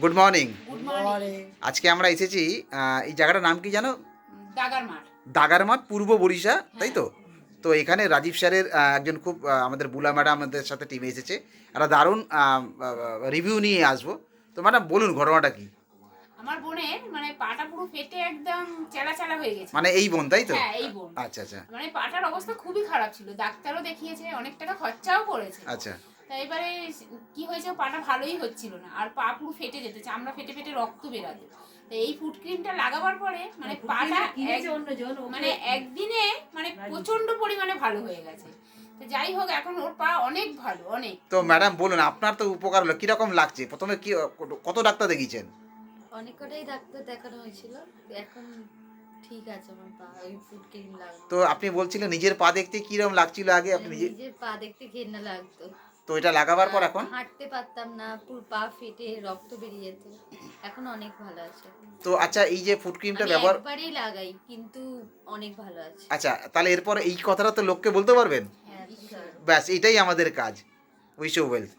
Good morning. Good morning. আজকে আমরা এসেছি এই জায়গাটার নাম কি জানো? দাগার মাঠ। দাগারমাঠ, পূর্ব বরিশা, তাই তো? তো এখানে রাজীব স্যারের একজন খুব আমাদের বুলা ম্যাডাম আমাদের সাথে টিমে এসেছে। একটা দারুণ রিভিউ নিয়ে আসবো। তো ম্যাডাম বলুন ঘটনাটা কি? আমার বোনের মানে পাটা পুরো ফেটে একদম চেলা চেলা হয়ে গেছে। মানে এই বোন, তাই তো? হ্যাঁ, এই বোন। আচ্ছা আচ্ছা মানে পাটার অবস্থা খুবই খারাপ ছিল, ডাক্তারও দেখিয়েছে, অনেক টাকা খরচাও করেছে। আচ্ছা। তা এবারে কি হয়েছে, পাটা ভালোই হচ্ছিল না, আর পা পুরো ফেটে যেতে, চামড়া ফেটে ফেটে রক্ত বেরাতো। তো এই ফুট ক্রিমটা লাগাবার পরে মানে পাটা মানে একদিনে মানে প্রচন্ড পরিমাণে ভালো হয়ে গেছে। তো যাই হোক, এখন ওর পা অনেক ভালো, অনেক। তো ম্যাডাম বলুন, আপনার তো উপকার হলো, কীরকম লাগছে? প্রথমে কি কত ডাক্তার দেখিয়েছেন? অনেক কটাই ডাক্তার দেখানো হয়েছিল, এখন ঠিক আছে আমার পা, ওই ফুড ক্রিম লাগতো। তো আপনি বলছিলেন নিজের পা দেখতে কিরকম লাগছিল আগে, আপনি নিজে? নিজের পা দেখতে ঘেন্না লাগতো। তো এটা লাগাবার পর এখন? হাঁটতে পারতাম না, পুরো পা ফেটে রক্ত বেরিয়ে যেত। এখন অনেক ভালো আছে। তো আচ্ছা, এই যে ফুড ক্রিমটা আমি ব্যবহার, একবারই লাগাই, কিন্তু অনেক ভালো আছে। আচ্ছা তাহলে এরপর এই কথাটা তো লোককে বলতে পারবেন? হ্যাঁ, ব্যাস এটাই আমাদের কাজ। Wish you wealth.